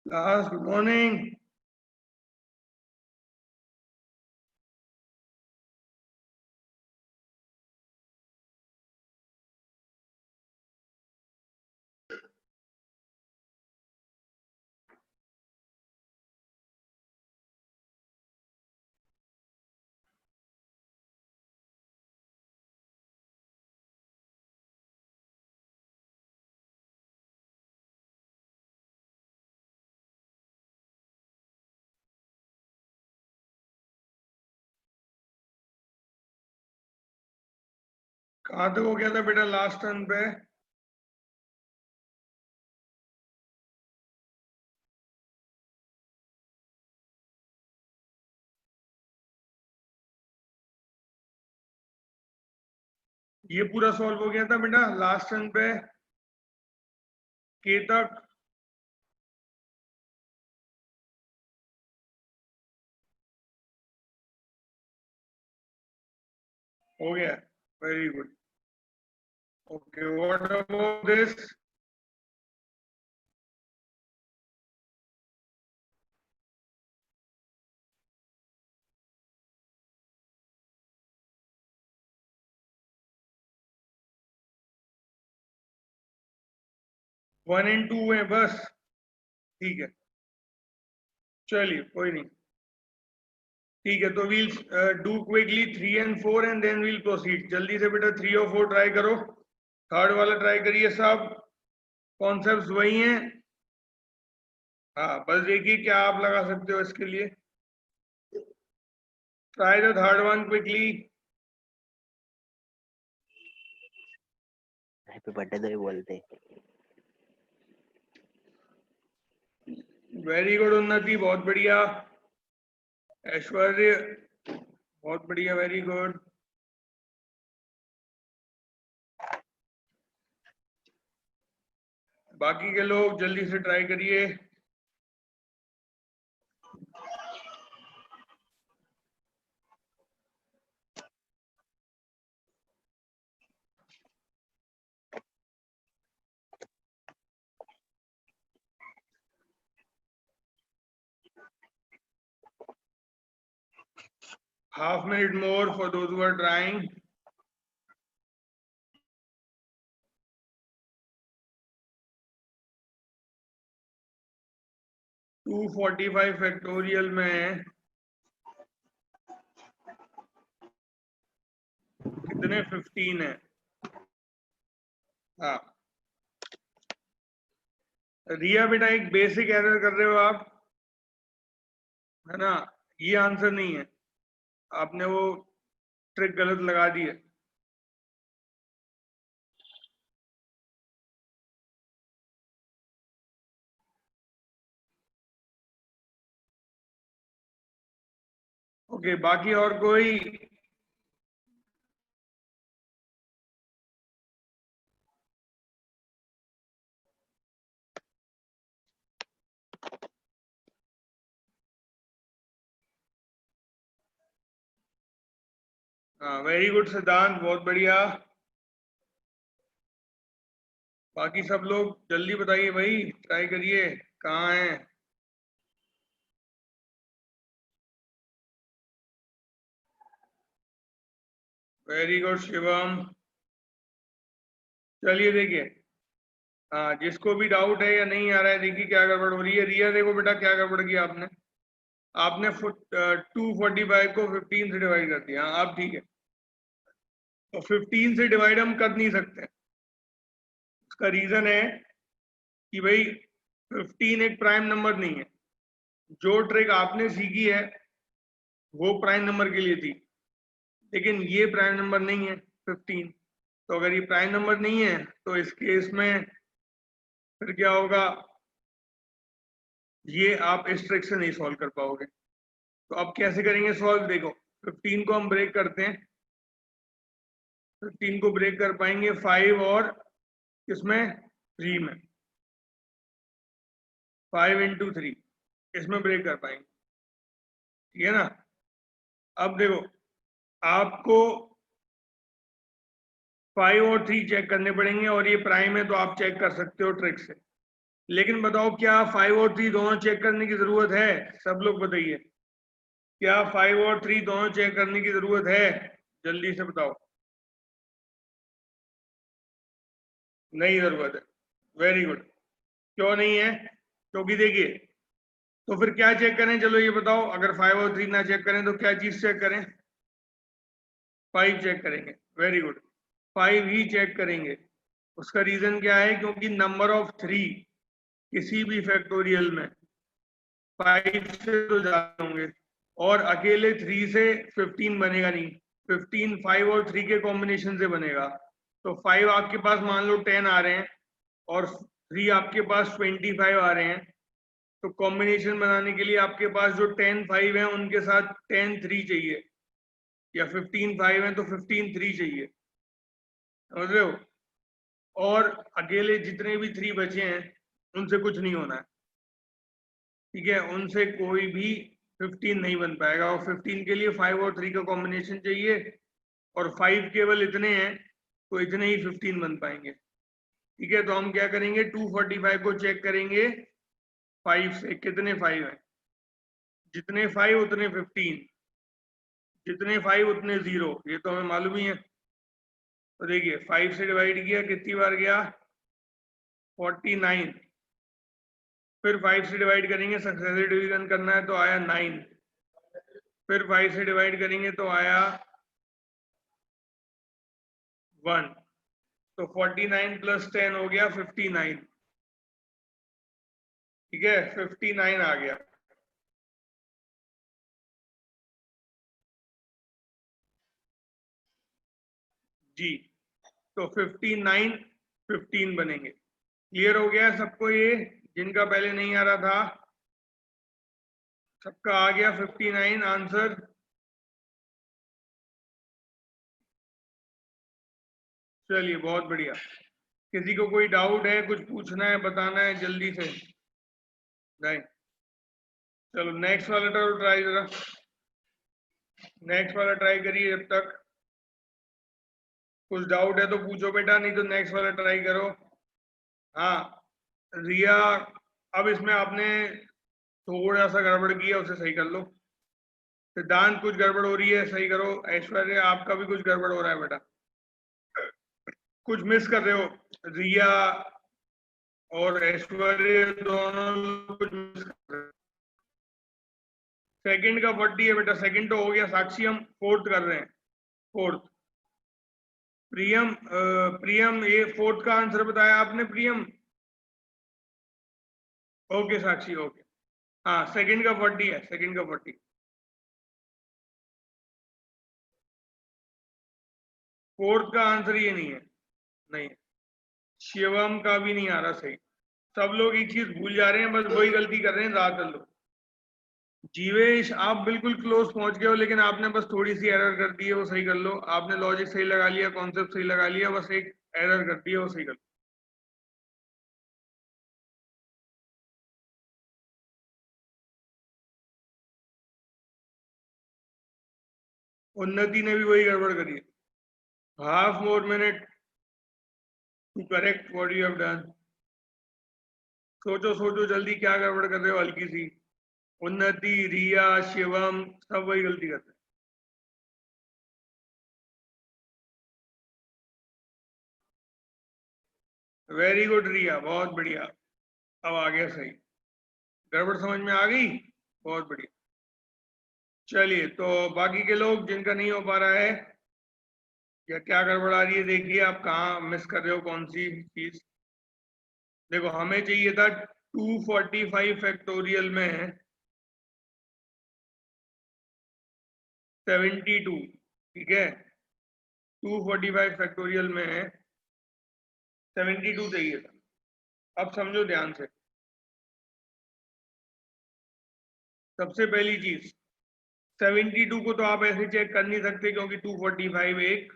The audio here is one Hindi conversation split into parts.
Last, good morning. कहाँ तक हो गया था बेटा लास्ट टर्न पे? ये पूरा सॉल्व हो गया था बेटा लास्ट टर्न पे के तक। हो गया, very good. Okay, what about this? One and two है बस, ठीक है, चलिए कोई नहीं। ठीक है, तो we'll do quickly 3 and 4 and then we'll proceed. जल्दी से बेटा 3 और 4 ट्राई करो, थर्ड वाला ट्राई करिए। सब कॉन्सेप्ट्स वही हैं। हाँ, बस देखिए क्या आप लगा सकते हो इसके लिए। Try the third one quickly. Happy birthday तो ही बोलते। वेरी गुड उन्नति, बहुत बढ़िया। ऐश्वर्य, बहुत बढ़िया, वेरी गुड। बाकी के लोग जल्दी से ट्राई करिए। Half minute more for those who are trying. To 45 factorial में कितने 15 है? हाँ, रिया बेटा एक बेसिक एरर कर रहे हो आप, है ना? ये आंसर नहीं है, आपने वो ट्रिक गलत लगा दी है। ओके, बाकी और कोई? हाँ, वेरी गुड सिद्धांत, बहुत बढ़िया। बाकी सब लोग जल्दी बताइए भाई, ट्राई करिए, कहाँ है? Very good Shivam. चलिए देखिए, हाँ, जिसको भी डाउट है या नहीं आ रहा है, देखिए क्या गड़बड़ हो रही है। रिया देखो बेटा क्या गड़बड़ किया आपने। आपने 245 को 15 से डिवाइड कर दिया। हाँ, अब ठीक है। तो 15 से डिवाइड हम कर नहीं सकते। उसका रीजन है कि भाई 15 एक प्राइम नंबर नहीं है। जो ट्रिक आपने सीखी है वो प्राइम नंबर के लिए थी, लेकिन ये प्राइम नंबर नहीं है 15। तो अगर ये प्राइम नंबर नहीं है तो इस केस में फिर क्या होगा, ये आप इस ट्रिक से नहीं सॉल्व कर पाओगे। तो अब कैसे करेंगे सॉल्व? देखो, 15 को हम ब्रेक करते हैं। 15 को ब्रेक कर पाएंगे 5 और किसमें? 3 में। 5 into 3 इसमें ब्रेक कर पाएंगे, ठीक है ना? अब देखो, आपको 5 और 3 चेक करने पड़ेंगे, और ये प्राइम है तो आप चेक कर सकते हो ट्रिक से। लेकिन बताओ क्या 5 और 3 दोनों चेक करने की जरूरत है? सब लोग बताइए, क्या 5 और 3 दोनों चेक करने की जरूरत है? जल्दी से बताओ। नहीं जरूरत है। Very good. क्यों नहीं है? क्योंकि देखिए, तो फिर क्या चेक करें? चलो ये बताओ, अगर 5 और 3 ना चेक करें तो क्या चीज चेक करें? 5 चेक करेंगे। वेरी गुड, 5 ही चेक करेंगे। उसका रीजन क्या है? क्योंकि नंबर ऑफ 3 किसी भी फैक्टोरियल में 5 से तो ज्यादा होंगे, और अकेले 3 से 15 बनेगा नहीं। 15 5 और 3 के कॉम्बिनेशन से बनेगा। तो 5 आपके पास मान लो 10 आ रहे हैं, और 3 आपके पास 25 आ रहे हैं। तो कॉम्बिनेशन बनाने के लिए आपके पास जो 10 5 है उनके साथ 10 3 चाहिए, या 15 5 है तो 15 3 चाहिए। समझ रहे हो? और अकेले जितने भी 3 बचे हैं उनसे कुछ नहीं होना है। ठीक है, उनसे कोई भी 15 नहीं बन पाएगा, और 15 के लिए 5 और 3 का कॉम्बिनेशन चाहिए, और 5 केवल इतने हैं तो इतने ही 15 बन पाएंगे। ठीक है, तो हम क्या करेंगे? 245 को चेक करेंगे 5 से। कितने 5 हैं? जितने 5 उतने 15, जितने 5 उतने 0, ये तो हमें मालूम ही है। तो देखिए 5 से डिवाइड किया, कितनी बार गया? 49। फिर 5 से डिवाइड करेंगे, सक्सेसिव डिवीजन करना है, तो आया 9। फिर 5 से डिवाइड करेंगे तो आया 1। तो 49 प्लस 10 हो गया 59। ठीक है, 59 आ गया। जी, तो 59 15 बनेंगे। क्लियर हो गया सबको? ये जिनका पहले नहीं आ रहा था सबका आ गया 59 आंसर। चलिए बहुत बढ़िया। किसी को कोई डाउट है, कुछ पूछना है, बताना है जल्दी से? नहीं? चलो नेक्स्ट वाला ट्राई जरा। नेक्स्ट वाला ट्राई करिए। जब तक कुछ डाउट है तो पूछो बेटा, नहीं तो नेक्स्ट वाला ट्राई करो। हाँ रिया, अब इसमें आपने थोड़ा सा गड़बड़ किया, उसे सही कर लो। सिद्धांत कुछ गड़बड़ हो रही है, सही करो। ऐश्वर्या आपका भी कुछ गड़बड़ हो रहा है बेटा, कुछ मिस कर रहे हो। रिया और ऐश्वर्या दोनों कुछ मिस कर रहे हो। सेकंड का 40 है बेटा, सेकंड तो हो गया। साक्षी हम फोर्थ कर रहे हैं, फोर्थ। प्रियम प्रियम, ये फोर्थ का आंसर बताया आपने प्रियम? ओके साक्षी, ओके। हाँ सेकंड का 40 है, सेकंड का 40। फोर्थ का आंसर ये नहीं है, नहीं। शिवम का भी नहीं आ रहा सही। सब लोग एक चीज भूल जा रहे हैं, बस वही गलती कर रहे हैं ज्यादातर लोग। जीवेश आप बिल्कुल क्लोज पहुंच गए हो, लेकिन आपने बस थोड़ी सी एरर कर दी है, वो सही कर लो। आपने लॉजिक सही लगा लिया, कॉन्सेप्ट सही लगा लिया, बस एक एरर कर दी है, वो सही कर लो। उन्नति ने भी वही गड़बड़ करी है। Half more minute to correct what you have done. सोचो सोचो जल्दी, क्या गड़बड़ कर रहे हो हल्की सी? उन्नति, रिया, शिवम सब वही गलती करते हैं। वेरी गुड रिया, बहुत बढ़िया। अब आ गया सही, गड़बड़ समझ में आ गई। बहुत बढ़िया। चलिए, तो बाकी के लोग जिनका नहीं हो पा रहा है या क्या गड़बड़ आ रही है, देखिए आप कहाँ मिस कर रहे हो, कौन सी चीज। देखो हमें चाहिए था 245 फैक्टोरियल में 72। ठीक है, 245 फैक्टोरियल में 72 चाहिए था। अब समझो ध्यान से। सबसे पहली चीज, 72 को तो आप ऐसे चेक कर नहीं सकते, क्योंकि 245 एक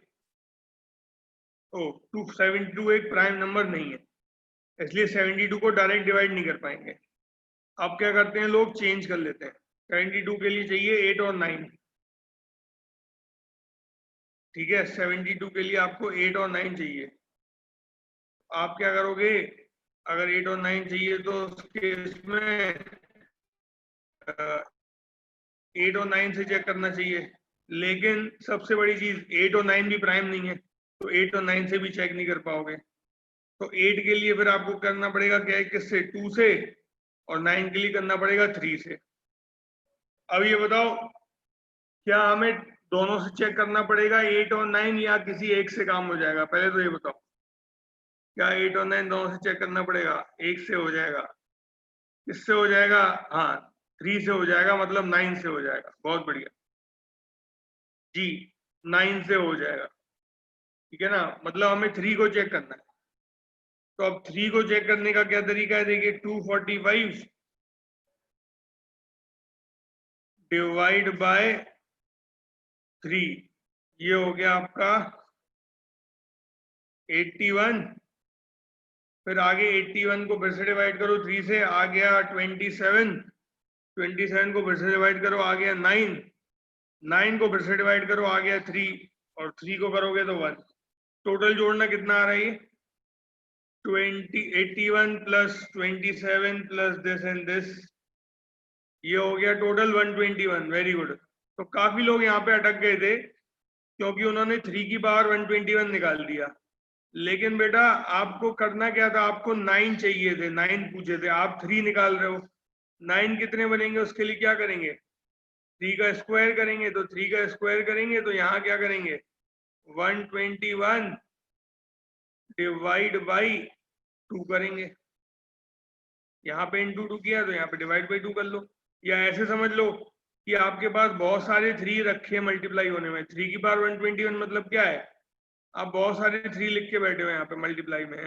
272 एक प्राइम नंबर नहीं है, इसलिए 72 को डायरेक्ट डिवाइड नहीं कर पाएंगे। अब क्या करते हैं लोग, चेंज कर लेते हैं। 72 के लिए चाहिए 8 और 9। ठीक है, 72 के लिए आपको 8 और 9 चाहिए। आप क्या करोगे? अगर 8 और 9 चाहिए तो उसके इसमें 8 और 9 से चेक करना चाहिए, लेकिन सबसे बड़ी चीज 8 और 9 भी प्राइम नहीं है, तो 8 और 9 से भी चेक नहीं कर पाओगे। तो 8 के लिए फिर आपको करना पड़ेगा क्या है, किससे, 2 से, और 9 के लिए करना पड़ेगा 3 से। अब ये बताओ क्या हमें दोनों से चेक करना पड़ेगा 8 और 9, या किसी एक से काम हो जाएगा? पहले तो ये बताओ, क्या 8 और 9 दोनों से चेक करना पड़ेगा? एक से हो जाएगा। किससे हो जाएगा? हाँ, 3 से हो जाएगा, मतलब 9 से हो जाएगा। बहुत बढ़िया जी, 9 से हो जाएगा। ठीक है ना, मतलब हमें 3 को चेक करना है। तो अब 3 को चेक करने का क्या तरीका है? देखिए 245 डिवाइड बाय 3, ये हो गया आपका 81। फिर आगे 81 को फिर से डिवाइड करो 3 से, आ गया 27। 27 को फिर से डिवाइड करो, आ गया 9। 9 को फिर से डिवाइड करो, आ गया 3। और 3 को करोगे तो 1। टोटल जोड़ना कितना आ रहा है? ये 81 plus 27 plus this and this, ये हो गया टोटल 121। Very good. तो काफी लोग यहाँ पे अटक गए थे क्योंकि उन्होंने 3 की पावर 121 निकाल दिया। लेकिन बेटा आपको करना क्या था, आपको 9 चाहिए थे, 9 पूछे थे, आप 3 निकाल रहे हो। 9 कितने बनेंगे? उसके लिए क्या करेंगे? 3 का स्क्वायर करेंगे। तो 3 का स्क्वायर करेंगे तो यहाँ क्या करेंगे? 121 डिवाइड बाई 2 करेंगे। यहाँ पे इंटू 2 किया तो यहाँ पे डिवाइड बाई 2 कर लो। या ऐसे समझ लो कि आपके पास बहुत सारे 3 रखे मल्टीप्लाई होने में। 3 की पावर 121 मतलब क्या है? आप बहुत सारे 3 लिख के बैठे हो यहाँ पे मल्टीप्लाई में।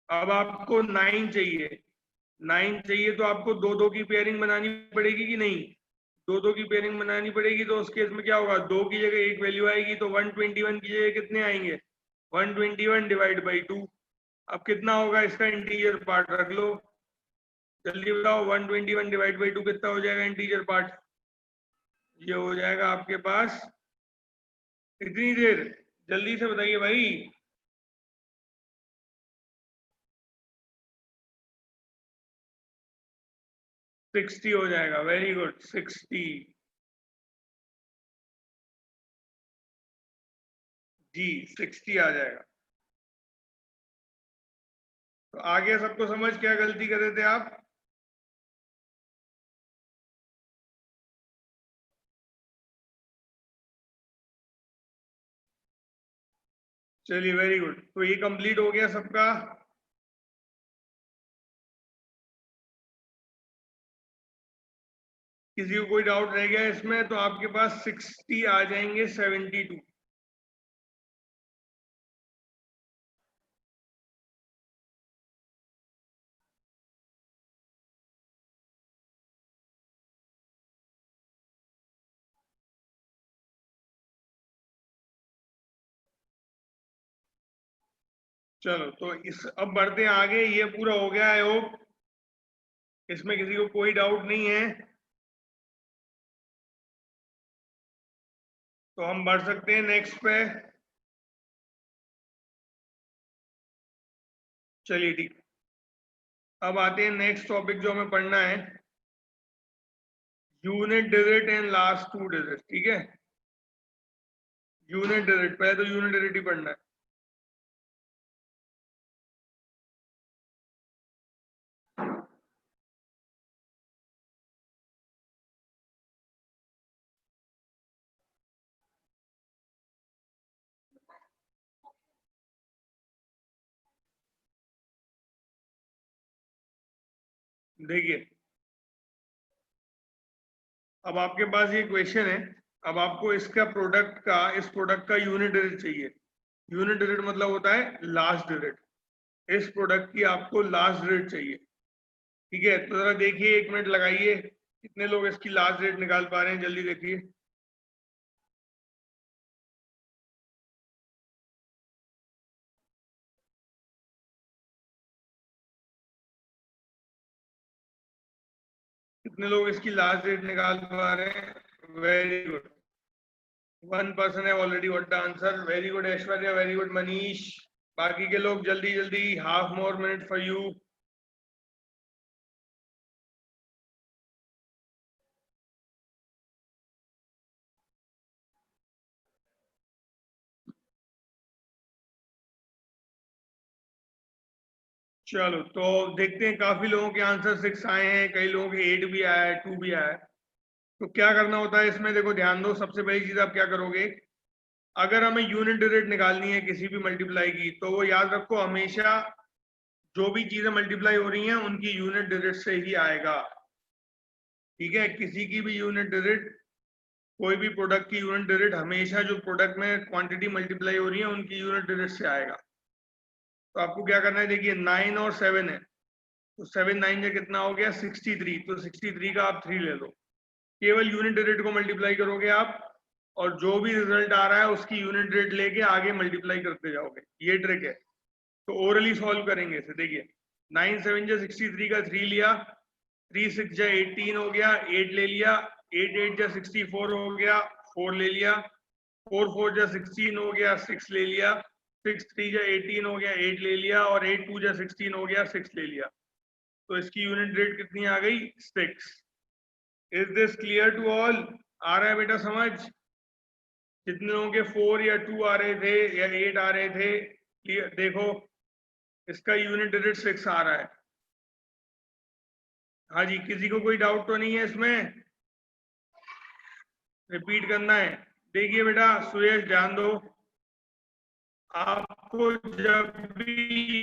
अब आपको 9 चाहिए। 9 चाहिए तो आपको दो दो की पेयरिंग बनानी पड़ेगी कि नहीं? दो दो की पेयरिंग बनानी पड़ेगी। तो उस केस में क्या होगा, 2 की जगह एक वैल्यू आएगी, तो 121 की जगह कितने आएंगे? 121 डिवाइड बाई 2। अब कितना होगा इसका इंटीजर पार्ट? रख लो, जल्दी बताओ। 121 डिवाइड बाई 2 कितना हो जाएगा इंटीजर पार्ट? ये हो जाएगा आपके पास कितनी देर, जल्दी से बताइए भाई। 60 हो जाएगा। वेरी गुड, 60 जी, 60 आ जाएगा। तो आगे सबको समझ, क्या गलती कर रहे थे आप? चलिए वेरी गुड, तो ये कंप्लीट हो गया सबका। किसी को कोई डाउट रह गया इसमें तो आपके पास 60 आ जाएंगे 72। चलो तो इस अब बढ़ते हैं आगे। ये पूरा हो गया, आई होप इसमें किसी को कोई डाउट नहीं है। तो हम बढ़ सकते हैं नेक्स्ट पे। चलिए ठीक, अब आते हैं नेक्स्ट टॉपिक जो हमें पढ़ना है, unit digit and last 2 digit. ठीक है, यूनिट डिजिट, पहले तो यूनिट डिजिट ही पढ़ना है। देखिए अब आपके पास ये क्वेश्चन है, अब आपको इसका प्रोडक्ट का, इस प्रोडक्ट का यूनिट डिजिट चाहिए। यूनिट डिजिट मतलब होता है लास्ट डिजिट। इस प्रोडक्ट की आपको लास्ट डिजिट चाहिए। ठीक है, तो जरा देखिए, 1 मिनट लगाइए, कितने लोग इसकी लास्ट डिजिट निकाल पा रहे हैं, जल्दी देखिए। कितने लोग इसकी लास्ट डिजिट निकाल पा रहे हैं? Very good, 1 person have already got the answer. Very good Aishwarya, very good Manish. बाकी के लोग जल्दी जल्दी, half more minute for you. चलो तो देखते हैं, काफी लोगों के आंसर 6 आए हैं, कई लोगों के 8 भी आया है, 2 भी आया है। तो क्या करना होता है इसमें, देखो ध्यान दो, सबसे पहली चीज आप क्या करोगे, अगर हमें यूनिट डिजिट निकालनी है किसी भी मल्टीप्लाई की, तो वो याद रखो हमेशा जो भी चीजें मल्टीप्लाई हो रही हैं उनकी यूनिट डिजिट से ही आएगा। ठीक है, किसी की भी यूनिट डिजिट, कोई भी प्रोडक्ट की यूनिट डिजिट हमेशा जो प्रोडक्ट में क्वांटिटी मल्टीप्लाई हो रही है उनकी यूनिट डिजिट से आएगा। तो आपको क्या करना है, देखिए 9 और 7 है, तो 7 9 का कितना हो गया 63, तो 63 का आप 3 ले लो, केवल यूनिट डिजिट को मल्टीप्लाई करोगे आप, और जो भी रिजल्ट आ रहा है उसकी यूनिट डिजिट लेके आगे मल्टीप्लाई करते जाओगे, ये ट्रिक है। तो ओरली सॉल्व करेंगे इसे, देखिए 9 7 जा 63 का 3 लिया, 3 6 जा 18 हो गया, 8 ले लिया, 8 8 जा 64 हो गया, 4 ले लिया, 4 4 जा 16 हो गया, 6 ले लिया, 6 3 जा 18 हो गया, 8 ले लिया, और 8 2 जा 16 हो गया, 6 ले लिया। तो इसकी यूनिट रेट कितनी आ गई 6। Is this clear to all? आ रहा है बेटा समझ? जितने लोगों के 4 या 2 आ रहे थे या 8 आ रहे थे, देखो इसका यूनिट डिजिट 6 आ रहा है। हाँ जी, किसी को कोई डाउट तो नहीं है इसमें? रिपीट करना है। देखिए बेटा सुरेश ध्यान दो, आपको जब भी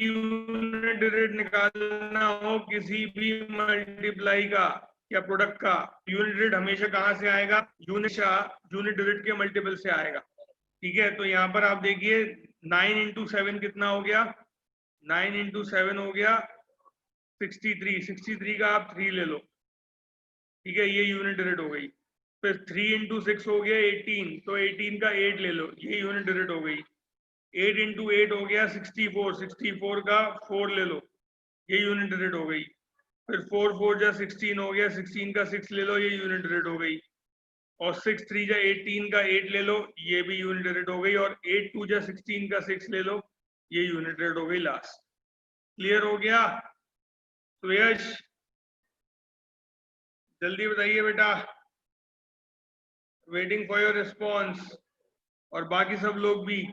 यूनिट डिजिट निकालना हो किसी भी मल्टीप्लाई का या प्रोडक्ट का, यूनिट डिजिट हमेशा कहां से आएगा, यूनिट डिजिट के मल्टीपल से आएगा। ठीक है, तो यहाँ पर आप देखिए 9 इंटू 7 कितना हो गया, 9 इंटू 7 हो गया 63, 63 का आप 3 ले लो। ठीक है, ये यूनिट डिजिट हो गई। फिर 3 इंटू 6 हो गया 18, तो 18 का 8 ले लो, ये यूनिट डिजिट हो गई। 8 इंटू 8 हो गया 64, 64 का 4 ले लो, ये यूनिट डिजिट हो गई। फिर 4 4 जा 16 हो गया, 16 का 6 ले लो, ये यूनिट डिजिट हो गई। और 6 3 जा 18 का 8 ले लो, ये भी यूनिट डिजिट हो गई। और 8 2 जा 16 का 6 ले लो, ये यूनिट डिजिट हो गई लास्ट। क्लियर हो गया? तो यश जल्दी बताइए बेटा, वेटिंग फॉर योर रिस्पॉन्स, और बाकी सब लोग भी।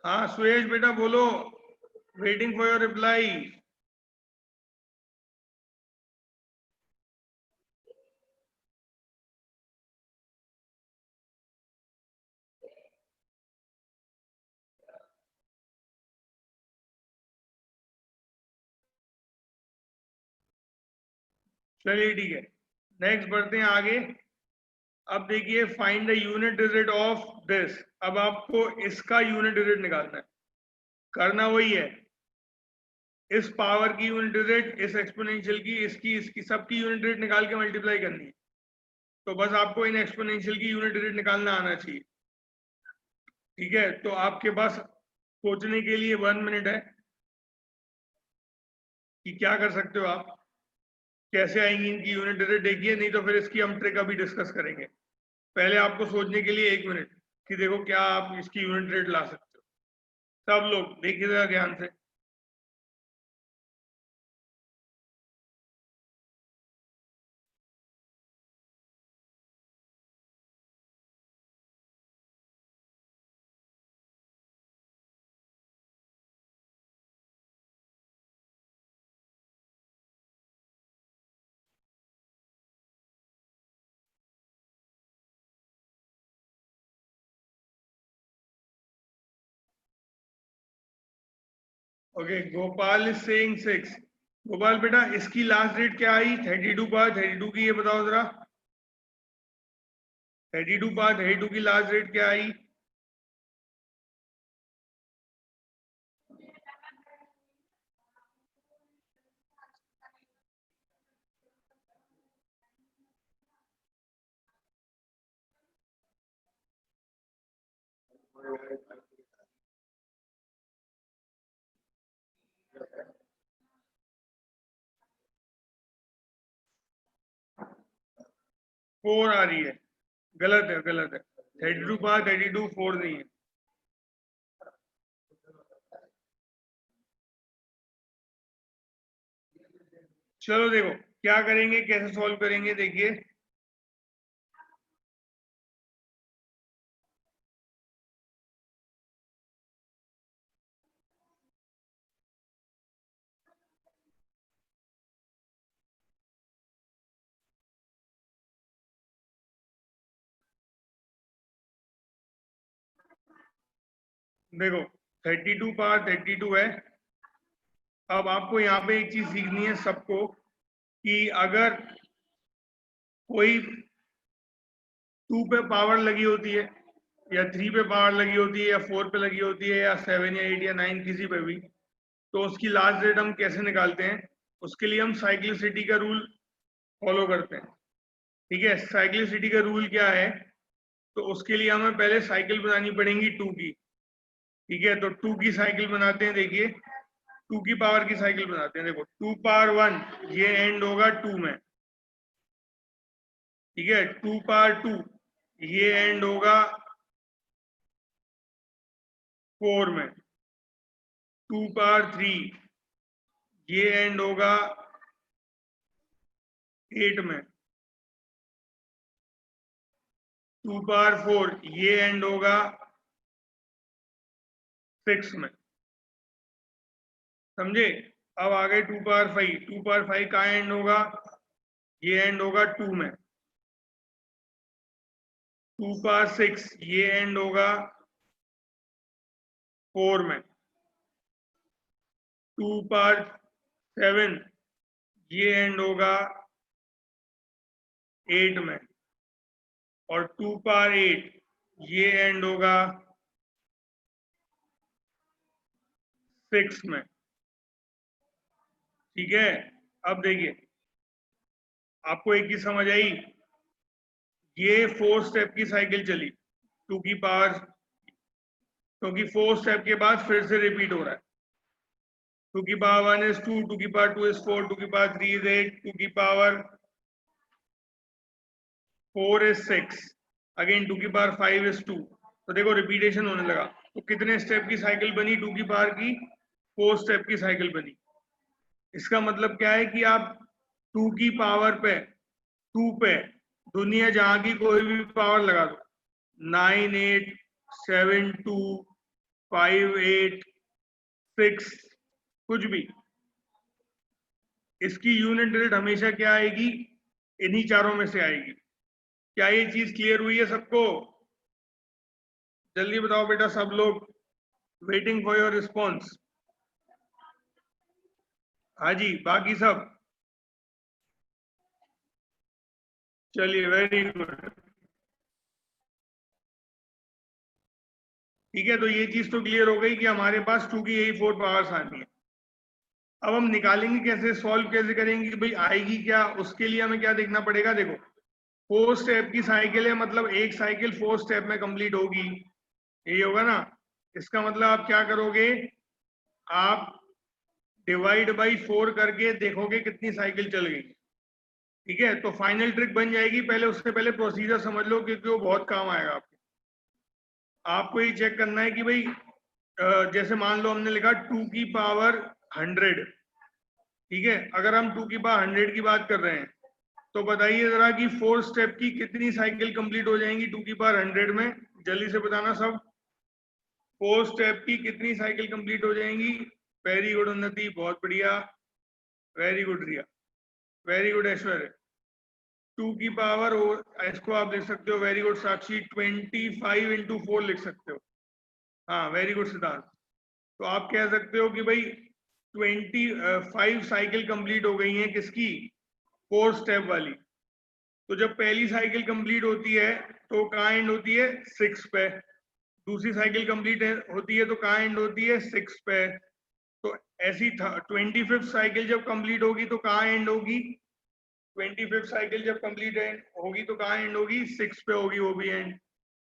हाँ सुरेश बेटा बोलो, वेटिंग फॉर योर रिप्लाई। चलिए ठीक है, नेक्स्ट बढ़ते हैं आगे। अब देखिए find the unit digit of this. अब आपको इसका यूनिट डिजिट निकालना है, करना वही है, इस पावर की यूनिट डिजिट, इस एक्सपोनेंशियल की, इसकी इसकी सबकी यूनिट डिजिट निकाल के मल्टीप्लाई करनी है। तो बस आपको इन एक्सपोनेंशियल की यूनिट डिजिट निकालना आना चाहिए। ठीक है, तो आपके पास सोचने के लिए 1 मिनट है कि क्या कर सकते हो आप, कैसे आएंगी इनकी यूनिट डिजिट, देखिए, नहीं तो फिर इसकी हम ट्रिक अभी डिस्कस करेंगे। पहले आपको सोचने के लिए 1 मिनट कि देखो क्या आप इसकी यूनिट डिजिट ला सकते हो। सब लोग देखिए जरा ध्यान से। Okay, Gopal is saying 6। Gopal बेटा इसकी लास्ट डेट क्या आई, 32 पार 32 की, ये बताओ जरा। 32 पार 32 की लास्ट डेट क्या आई? 4 आ रही है, गलत है, गलत है। 32 पावर 32 4 नहीं है। चलो देखो क्या करेंगे, कैसे सॉल्व करेंगे, देखिए। देखो 32 पावर 32 है। अब आपको यहाँ पे एक चीज सीखनी है सबको, कि अगर कोई 2 पे पावर लगी होती है, या 3 पे पावर लगी होती है, या 4 पे लगी होती है, या 7 या 8 या 9 किसी पे भी, तो उसकी लास्ट रेट हम कैसे निकालते हैं? उसके लिए हम साइक्लिसिटी का रूल फॉलो करते हैं। ठीक है, साइक्लिसिटी का रूल क्या है? तो उसके लिए हमें पहले साइकिल बनानी पड़ेगी 2 की। ठीक है, तो 2 की साइकिल बनाते हैं। देखिए 2 की पावर की साइकिल बनाते हैं। देखो 2 पावर 1 ये एंड होगा 2 में। ठीक है, 2 पावर 2 ये एंड होगा 4 में। 2 पावर 3 ये एंड होगा 8 में। 2 पावर 4 ये एंड होगा 6 में। समझे? अब आ गए 2 पावर 5। 2 पावर 5 का एंड होगा, ये एंड होगा 2 में। 2 पावर 6 ये एंड होगा 4 में। 2 पावर 7 ये एंड होगा 8 में। और 2 पावर 8 ये एंड होगा 6 में। ठीक है, अब देखिए आपको एक ही समझ आई, ये 4 स्टेप की साइकिल चली 2 की पावर, क्योंकि 4 स्टेप के बाद फिर से रिपीट हो रहा है। 2 की पावर 1 इज 2, 2 की पावर 2 इज 4, 2 की पावर 3 इज 8, 2 की पावर 4 इज 6, अगेन 2 की पावर 5 इज 2। तो देखो रिपीटेशन होने लगा। तो कितने स्टेप की साइकिल बनी 2 की पावर की? 4 स्टेप की साइकिल बनी। इसका मतलब क्या है कि आप 2 की पावर पे 2 पे दुनिया जहां की कोई भी पावर लगा दो, 9 8 7 2 5 8 6 कुछ भी, इसकी यूनिट रेट हमेशा क्या आएगी? इन्हीं चारों में से आएगी। क्या ये चीज क्लियर हुई है सबको? जल्दी बताओ बेटा सब लोग, वेटिंग फॉर योर रिस्पॉन्स। हाँ जी, बाकी सब? चलिए वेरी गुड। ठीक है, तो ये चीज तो क्लियर हो गई कि हमारे पास 2 की यही 4 पावर्स आनी है। अब हम निकालेंगे कैसे, सॉल्व कैसे करेंगे कि भाई आएगी क्या? उसके लिए हमें क्या देखना पड़ेगा? देखो 4 स्टेप की साइकिल है, मतलब एक साइकिल 4 स्टेप में कंप्लीट होगी, यही होगा ना? इसका मतलब आप क्या करोगे, आप डिवाइड बाई 4 करके देखोगे कितनी साइकिल चल गई। ठीक है, तो फाइनल ट्रिक बन जाएगी। पहले उससे पहले प्रोसीजर समझ लो, क्योंकि वो बहुत काम आएगा आपको। आपको ये चेक करना है कि भाई जैसे मान लो हमने लिखा 2 की पावर 100। ठीक है, अगर हम 2 की पावर 100 की बात कर रहे हैं, तो बताइए जरा कि 4 स्टेप की कितनी साइकिल कंप्लीट हो जाएंगी 2 की पावर 100 में? जल्दी से बताना सब। 4 स्टेप की कितनी साइकिल कंप्लीट हो जाएंगी? वेरी गुड उन्नति, बहुत बढ़िया। वेरी गुड रिया, वेरी गुड ऐश्वर्य। 2 की पावर, इसको आप लिख सकते हो, वेरी गुड साक्षी, 25 इंटू 4 लिख सकते हो। हाँ वेरी गुड सिद्धार्थ। तो आप कह सकते हो कि भाई 25 साइकिल कंप्लीट हो गई हैं, किसकी? 4 स्टेप वाली। तो जब पहली साइकिल कंप्लीट होती है तो कहाँ एंड होती है? 6 पे। दूसरी साइकिल कंप्लीट होती है तो कहाँ एंड होती है? 6 पे। तो ऐसी 25th साइकिल जब कंप्लीट होगी तो कहाँ एंड होगी? 25th साइकिल जब कंप्लीट होगी तो कहाँ एंड होगी? 6 पे होगी वो भी एंड।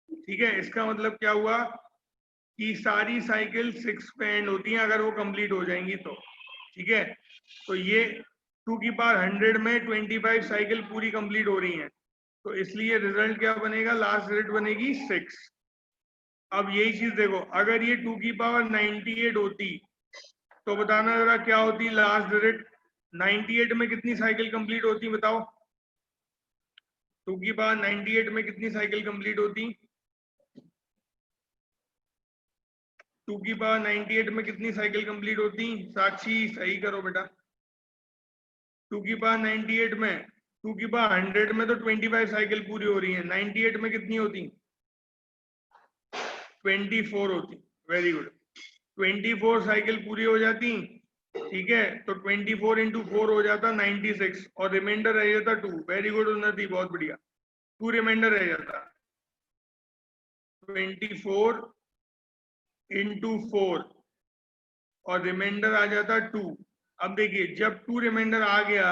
ठीक है, इसका मतलब क्या हुआ कि सारी साइकिल 6 पे एंड होती हैं अगर वो कंप्लीट हो जाएंगी तो। ठीक है, तो ये 2 की पावर 100 में 25 साइकिल पूरी कंप्लीट हो रही हैं। तो इसलिए रिजल्ट क्या बनेगा, लास्ट डिजिट बनेगी 6। अब यही चीज देखो, अगर ये 2 की पावर 98 होती तो बताना जरा क्या होती लास्ट डिजिट। 98 में कितनी साइकिल कंप्लीट होती बताओ, 2 की पावर 98 में कितनी साइकिल कंप्लीट होती, 2 की पावर 98 में कितनी साइकिल कंप्लीट होती, साक्षी सही करो बेटा। 2 की पावर 98 में, 2 की पावर 100 में तो 25 साइकिल पूरी हो रही है, 98 में कितनी होती, 24 होती। वेरी गुड, 24 साइकिल पूरी हो जाती, ठीक है, तो 24 इंटू 4 हो जाता 96 और रिमाइंडर रह जाता 2। वेरी गुड उन्नति, बहुत बढ़िया, 2 रिमाइंडर रह जाता, 24 इंटू 4 और रिमाइंडर आ जाता 2। अब देखिए जब 2 रिमाइंडर आ गया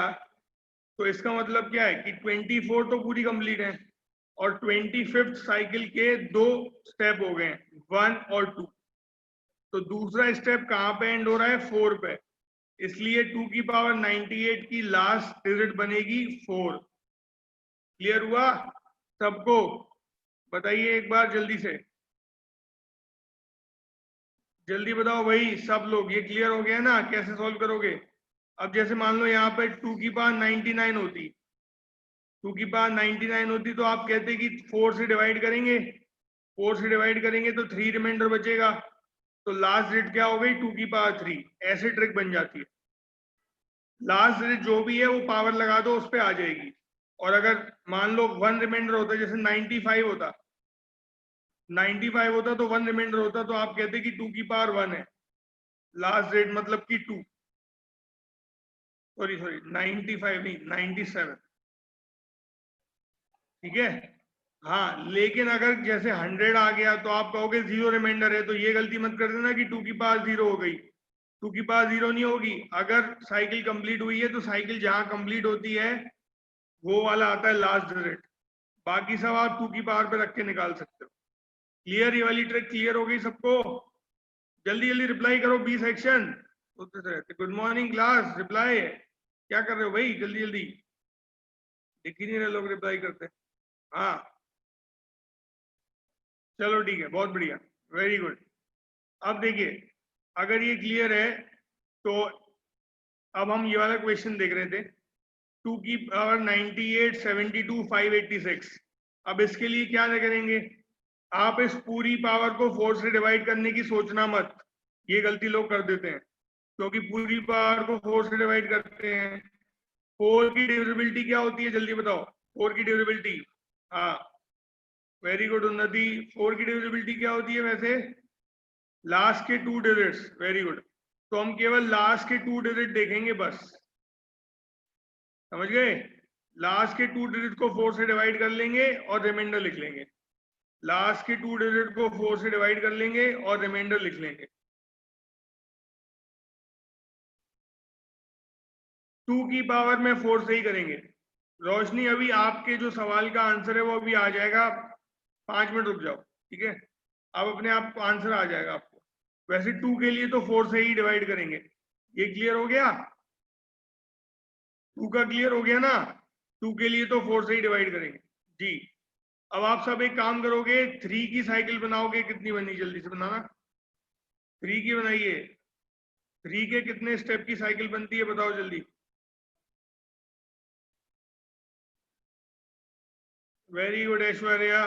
तो इसका मतलब क्या है कि 24 तो पूरी कंप्लीट है और 25th साइकिल के 2 स्टेप हो गए, 1 और 2। तो दूसरा स्टेप कहां पे एंड हो रहा है, 4 पे, इसलिए 2 की पावर 98 की लास्ट डिजिट बनेगी 4। क्लियर हुआ सबको, बताइए एक बार जल्दी से, जल्दी बताओ भाई सब लोग, ये क्लियर हो गया ना, कैसे सॉल्व करोगे। अब जैसे मान लो यहाँ पे 2 की पावर 99 होती, 2 की पावर 99 होती तो आप कहते कि 4 से डिवाइड करेंगे, 4 से डिवाइड करेंगे तो 3 रिमाइंडर बचेगा, तो लास्ट डिजिट क्या हो गई, 2 की पावर 3। ऐसे ट्रिक बन जाती है, लास्ट डिजिट जो भी है वो पावर लगा दो उस पर आ जाएगी। और अगर मान लो 1 रिमाइंडर होता, जैसे 95 होता, 95 होता तो 1 रिमाइंडर होता, तो आप कहते कि 2 की पावर 1 है, लास्ट डिजिट मतलब कि 2, सॉरी 95 नहीं 97, ठीक है। हाँ लेकिन अगर जैसे 100 आ गया तो आप कहोगे 0 रिमाइंडर है, तो ये गलती मत कर देना कि 2 की पावर 0 हो गई, 2 की पावर 0 नहीं होगी। अगर साइकिल कंप्लीट हुई है तो साइकिल जहां कंप्लीट होती है वो वाला आता है लास्ट डिजिट, बाकी सब आप 2 की पावर पे रख के निकाल सकते हो। क्लियर, ये वाली ट्रिक क्लियर हो गई सबको, जल्दी जल्दी रिप्लाई करो, B section. Good morning class, reply क्या कर रहे हो भाई, जल्दी जल्दी, दिख ही नहीं रहे लोग रिप्लाई करते। हाँ चलो ठीक है, बहुत बढ़िया, वेरी गुड। अब देखिए अगर ये क्लियर है तो अब हम ये वाला क्वेश्चन देख रहे थे, 2 की पावर 98 72 586। अब इसके लिए क्या करेंगे, आप इस पूरी पावर को 4 से डिवाइड करने की सोचना मत, ये गलती लोग कर देते हैं, क्योंकि पूरी पावर को 4 से डिवाइड करते हैं। 4 की डिविजिबिलिटी क्या होती है जल्दी बताओ, 4 की डिविजिबिलिटी, हाँ वेरी गुड उन्नति, 4 की डिविजिबिलिटी क्या होती है वैसे, लास्ट के 2 डिजिट्स, वेरी गुड। तो हम केवल लास्ट के 2 डिजिट देखेंगे बस, समझ गए, लास्ट के 2 डिजिट को 4 से डिवाइड कर लेंगे और रिमाइंडर लिख लेंगे, लास्ट के 2 डिजिट को 4 से डिवाइड कर लेंगे और रिमाइंडर लिख लेंगे। 2 की पावर में 4 से ही करेंगे। रोशनी अभी आपके जो सवाल का आंसर है वो अभी आ जाएगा, 5 मिनट रुक जाओ, ठीक है, अब अपने आप आंसर आ जाएगा आपको। वैसे 2 के लिए तो 4 से ही डिवाइड करेंगे, ये क्लियर हो गया, 2 का क्लियर हो गया ना, 2 के लिए तो 4 से ही डिवाइड करेंगे जी। अब आप सब एक काम करोगे, 3 की साइकिल बनाओगे, कितनी बनी जल्दी से बनाना, 3 की बनाइए, 3 के कितने स्टेप की साइकिल बनती है बताओ जल्दी, वेरी गुड ऐश्वर्या,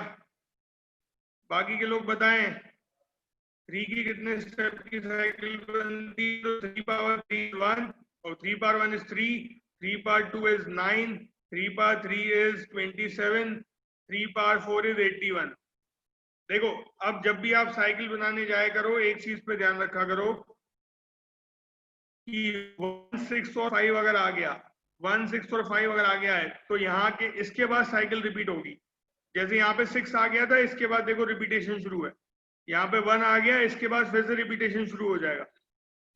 बाकी के लोग बताएं 3 की कितने स्टेप की साइकिल बनती है, तो 3 पावर 3 is 1 और 3 power 1 is 3, 3 power 2 is 9, 3 power 3 is 27, 3 power 4 is 81। देखो अब जब भी आप साइकिल बनाने जाया करो एक चीज पे ध्यान रखा करो कि 1 6 और 5 अगर आ गया, 1 6 और 5 अगर आ गया है तो यहाँ के इसके बाद साइकिल रिपीट होगी। जैसे यहाँ पे 6 आ गया था, इसके बाद देखो रिपीटेशन शुरू है, यहाँ पे 1 आ गया, इसके बाद फिर से रिपीटेशन शुरू हो जाएगा।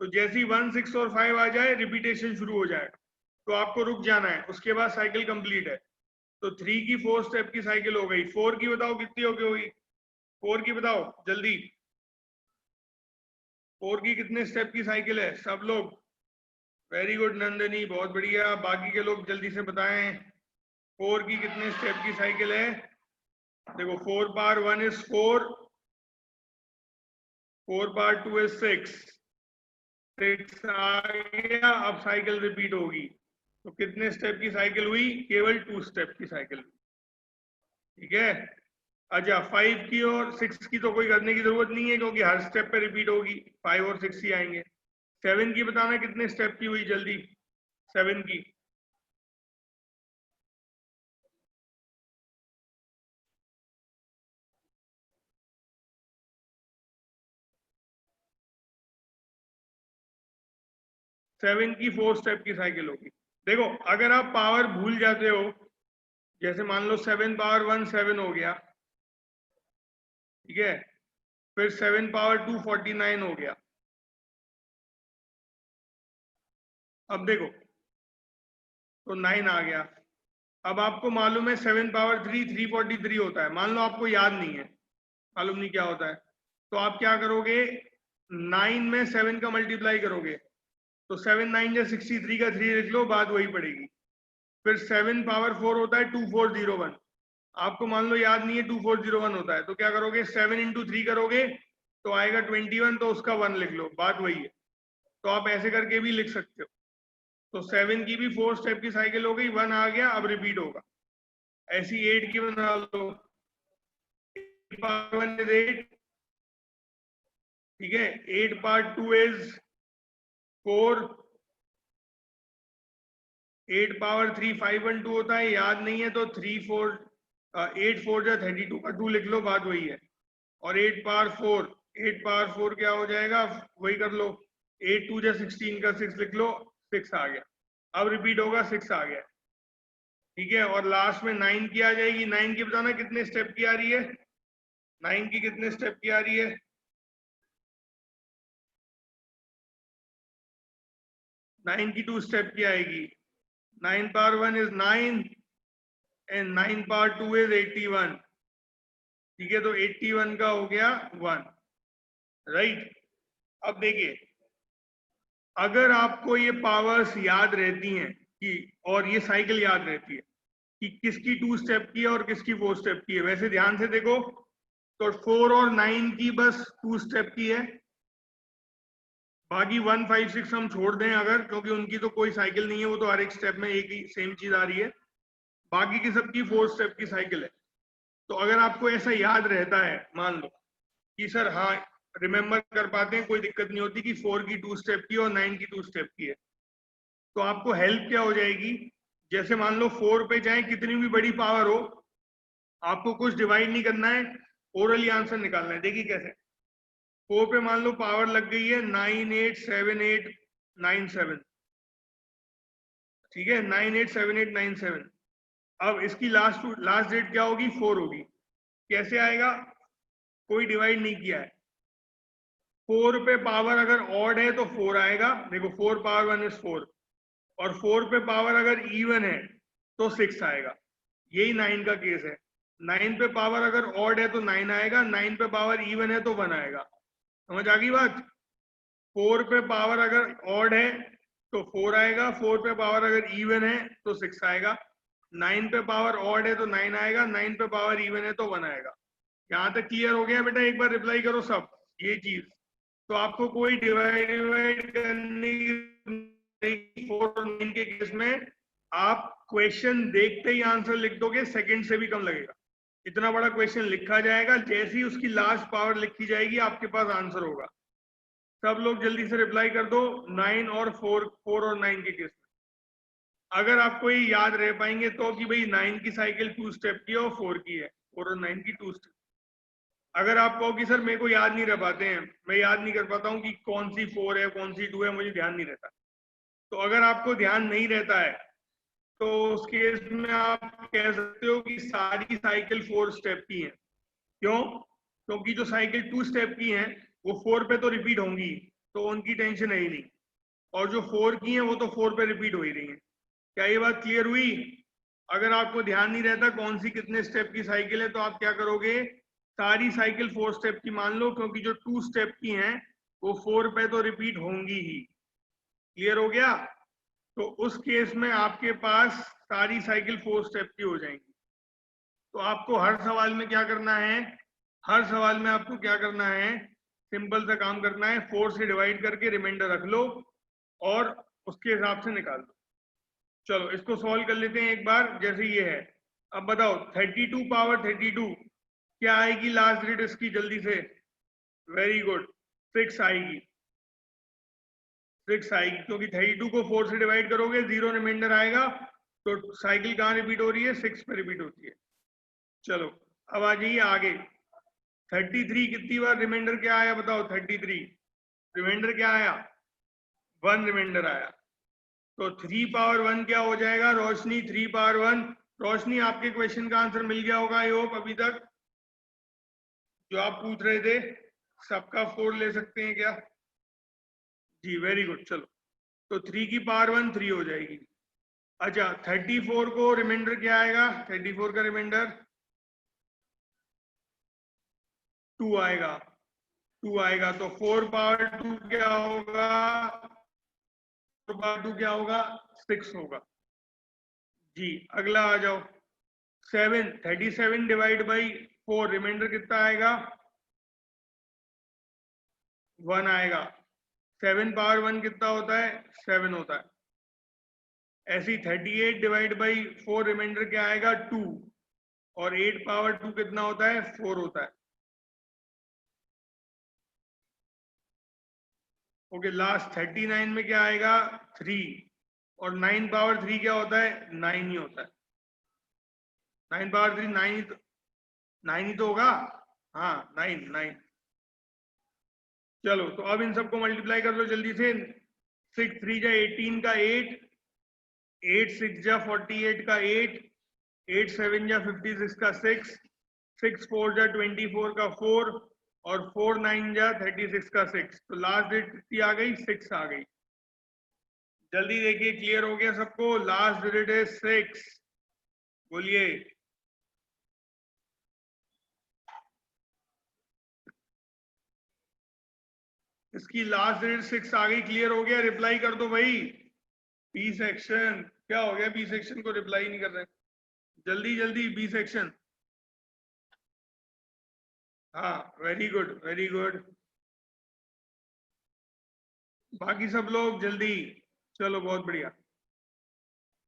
तो जैसे ही 1 6 और 5 आ जाए रिपीटेशन शुरू हो जाएगा, तो आपको रुक जाना है, उसके बाद साइकिल कंप्लीट है। तो 3 की 4 स्टेप की साइकिल हो गई, 4 की बताओ कितनी होगी, 4 की बताओ जल्दी, 4 की कितने स्टेप की साइकिल है सब लोग, वेरी गुड नंदिनी, बहुत बढ़िया, बाकी के लोग जल्दी से बताएं। 4 की कितने स्टेप की साइकिल है? देखो 4 पावर 1 इज 4, 4 पावर 2 इज 6 आ गया। अब साइकिल रिपीट होगी, तो कितने स्टेप की साइकिल हुई? केवल 2 स्टेप की साइकिल, ठीक है। अच्छा 5 की और 6 की तो कोई करने की जरूरत नहीं है, क्योंकि हर स्टेप पे रिपीट होगी, 5 और 6 ही आएंगे। 7 की बताना कितने स्टेप की हुई जल्दी? 7 की 7 की 4 स्टेप की साइकिल होगी। देखो अगर आप पावर भूल जाते हो, जैसे मान लो 7 पावर 1 7 हो गया, ठीक है, फिर 7 पावर 2 49 हो गया। अब देखो तो 9 आ गया। अब आपको मालूम है 7 पावर 3 343 होता है, मान लो आपको याद नहीं है, मालूम नहीं क्या होता है, तो आप क्या करोगे? 9 में 7 का मल्टीप्लाई करोगे, तो 7 9 या 63 का 3 लिख लो, बात वही पड़ेगी। फिर 7 पावर 4 होता है 2401, आपको मान लो याद नहीं है 2401 होता है, तो क्या करोगे? 7 इंटू 3 करोगे तो आएगा 21, तो उसका 1 लिख लो, बात वही है। तो आप ऐसे करके भी लिख सकते हो। तो 7 की भी 4 स्टेप की साइकिल हो गई, 1 आ गया, अब रिपीट होगा। ऐसी 8 की बना लो, 8 पावर 1 इज 8, ठीक है, 8 पावर 2 इज 4, 8 पावर 3 5 1 2 होता है, याद नहीं है तो 3 4 8 4 जा 32 का 2 लिख लो, बात वही है। और 8 पावर 4, 8 पावर 4 क्या हो जाएगा? वही कर लो, 8 2 जा 16 का 6 लिख लो, 6 आ गया। अब रिपीट होगा, 6 आ गया, ठीक है। और लास्ट में 9 की आ जाएगी। 9 की बताना कितने स्टेप की आ रही है? 9 की कितने स्टेप की आ रही है? 9 की 2 स्टेप की आएगी। 9 power 1 is 9 and 9 power 2 is 81, ठीक है, तो 81 का हो गया 1, राइट। अब देखिए, अगर आपको ये पावर्स याद रहती हैं कि, और ये साइकिल याद रहती है कि किसकी 2 स्टेप की है और किसकी 4 स्टेप की है, वैसे ध्यान से देखो तो 4 और 9 की बस 2 स्टेप की है, बाकी 1 5 6 हम छोड़ दें अगर, क्योंकि उनकी तो कोई साइकिल नहीं है, वो तो हर एक स्टेप में एक ही सेम चीज आ रही है। बाकी की सबकी 4 स्टेप की साइकिल है। तो अगर आपको ऐसा याद रहता है, मान लो कि सर हाँ रिमेम्बर कर पाते हैं, कोई दिक्कत नहीं होती कि 4 की 2 स्टेप की और 9 की 2 स्टेप की है, तो आपको हेल्प क्या हो जाएगी? जैसे मान लो 4 पे चाहे कितनी भी बड़ी पावर हो, आपको कुछ डिवाइड नहीं करना है, ओरली आंसर निकालना है। देखिए कैसे, 4 पे मान लो पावर लग गई है 987897, ठीक है, 987897। अब इसकी लास्ट डेट क्या होगी? 4 होगी। कैसे आएगा? कोई डिवाइड नहीं किया है। 4 पे पावर अगर ऑड है तो 4 आएगा, देखो 4 पावर 1 इज 4, और 4 पे पावर अगर इवन है तो 6 आएगा। यही 9 का केस है। 9 पे पावर अगर ऑड है तो 9 आएगा, 9 पे पावर इवन है तो 1 आएगा। समझ आ गई बात? 4 पे पावर अगर ऑड है तो 4 आएगा, 4 पे पावर अगर इवन है तो 6 आएगा, 9 पे पावर ऑड है तो 9 आएगा, 9 पे पावर इवन है तो 1 आएगा। यहां तक क्लियर हो गया बेटा? एक बार रिप्लाई करो सब ये चीज। तो आपको कोई डिवाइड करने की 4 और 9 के केस में आप क्वेश्चन देखते ही आंसर लिख दोगे, सेकंड से भी कम लगेगा। इतना बड़ा क्वेश्चन लिखा जाएगा, जैसे ही उसकी लास्ट पावर लिखी जाएगी आपके पास आंसर होगा। सब लोग जल्दी से रिप्लाई कर दो 9 और 4, 4 और 9 के केस में। अगर आपको ये याद रह पाएंगे तो कि भाई 9 की साइकिल 2 स्टेप की है और 4 की है, 4 और 9 की 2 स्टेप। अगर आप कहो कि सर मेरे को याद नहीं रह पाते हैं, मैं याद नहीं कर पाता हूँ कि कौन सी 4 है कौन सी 2 है, मुझे ध्यान नहीं रहता, तो अगर आपको ध्यान नहीं रहता है तो उस केस में आप कह सकते हो कि सारी साइकिल 4 स्टेप की है। क्यों? क्योंकि जो साइकिल 2 स्टेप की है वो 4 पे तो रिपीट होंगी, तो उनकी टेंशन है ही नहीं, और जो 4 की है वो तो 4 पे रिपीट हो ही रही है। क्या ये बात क्लियर हुई? अगर आपको ध्यान नहीं रहता कौन सी कितने स्टेप की साइकिल है, तो आप क्या करोगे? सारी साइकिल 4 स्टेप की मान लो, क्योंकि जो 2 स्टेप की हैं वो 4 पे तो रिपीट होंगी ही। क्लियर हो गया? तो उस केस में आपके पास सारी साइकिल 4 स्टेप की हो जाएंगी। तो आपको हर सवाल में क्या करना है, हर सवाल में आपको क्या करना है, सिंपल सा काम करना है, 4 से डिवाइड करके रिमाइंडर रख लो और उसके हिसाब से निकाल दो। चलो इसको सॉल्व कर लेते हैं एक बार। जैसे ये है, अब बताओ 32 पावर 32 क्या आएगी लास्ट डिजिट इसकी, जल्दी से। वेरी गुड, 6 आएगी, 6 आएगी, क्योंकि 32 को 4 से डिवाइड करोगे 0 रिमाइंडर आएगा, तो साइकिल कहाँ रिपीट हो रही है, 6 पे रिपीट होती है। चलो अब आ जाइए आगे। 33 कितनी बार रिमाइंडर क्या आया बताओ, 33 रिमाइंडर क्या आया, 1 रिमाइंडर आया। तो 3 पावर 1 क्या हो जाएगा रोशनी, 3 पावर 1। रोशनी आपके क्वेश्चन का आंसर मिल गया होगा आई होप अभी तक, जो आप पूछ रहे थे सबका 4 ले सकते हैं क्या जी, वेरी गुड। चलो तो 3 की पावर 1 3 हो जाएगी। अच्छा 34 को रिमाइंडर क्या आएगा, 34 का रिमाइंडर 2 आएगा, 2 आएगा। तो 4 पावर 2 क्या होगा, 4 पावर 2 क्या होगा, 6 होगा जी। अगला आ जाओ 7, 37 डिवाइड बाई 4 रिमाइंडर कितना आएगा, 1 आएगा। 7 पावर 1 कितना होता है, 7 होता है। ऐसी 38 डिवाइड बाई 4 रिमाइंडर क्या आएगा, 2, और 8 पावर 2 कितना होता है, 4 होता है। ओके लास्ट 39 में क्या आएगा, 3, और 9 पावर 3 क्या होता है, 9 ही होता है। 9 पावर 3 9 ही तो, 9 ही तो होगा, हाँ 9 9। चलो तो अब इन सबको मल्टीप्लाई कर लो जल्दी से। 6 3 जा 18 का 8, 8 6 जा 48 का 8, 8 7 जा 56 का 6, 6 4 जा 24 का 4, और 4 9 जा 36 का 6। तो लास्ट डेट कितनी आ गई, 6 आ गई। जल्दी देखिए क्लियर हो गया सबको, लास्ट डिजिट है 6, बोलिए। इसकी लास्ट डिजिट 6 आ गई, क्लियर हो गया, रिप्लाई कर दो भाई। बी सेक्शन क्या हो गया, बी सेक्शन को रिप्लाई नहीं कर रहे, जल्दी जल्दी बी सेक्शन। हाँ वेरी गुड वेरी गुड, बाकी सब लोग जल्दी। चलो बहुत बढ़िया,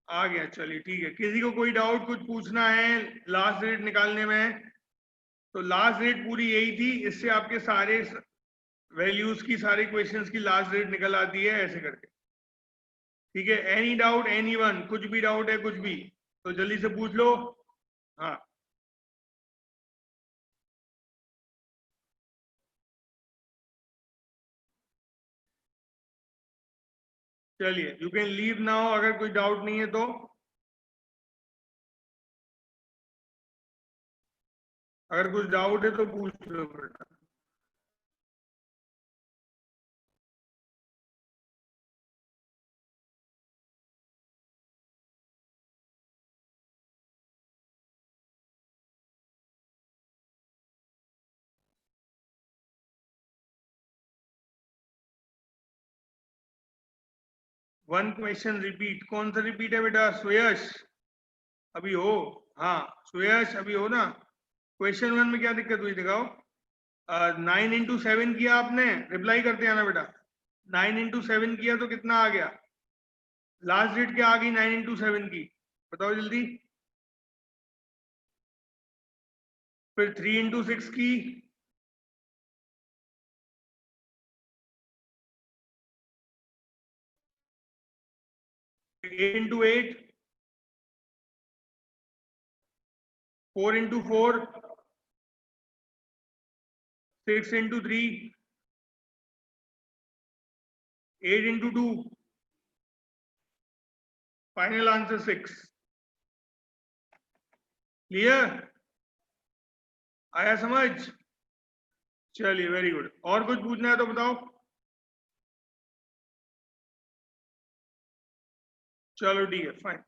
आ गया, चलिए ठीक है। किसी को कोई डाउट कुछ पूछना है लास्ट डेट निकालने में, तो लास्ट डेट पूरी यही थी, इससे आपके सारे वैल्यूज की, सारे क्वेश्चंस की लास्ट डेट निकल आती है ऐसे करके। ठीक है, एनी डाउट एनी वन, कुछ भी डाउट है कुछ भी तो जल्दी से पूछ लो। हाँ चलिए, यू कैन लीव नाउ अगर कोई डाउट नहीं है तो। अगर कुछ डाउट है तो पूछ लो बेटा। वन क्वेश्चन रिपीट, कौन सा रिपीट है बेटा, सुयश अभी हो, हाँ सुयश अभी हो ना। क्वेश्चन 1 में क्या दिक्कत हुई दिखाओ। 9 into 7 किया आपने, रिप्लाई करते आना बेटा। 9 into 7 किया तो कितना आ गया, लास्ट डेट क्या आ गई 9 into 7 की, बताओ जल्दी। फिर 3 into 6 की, 8 into 8, 4 into 4, 6 into 3, 8 into 2, final answer 6। Clear, आया समझ, चलिए वेरी गुड। और कुछ पूछना है तो बताओ। चलो ठीक है फाइन।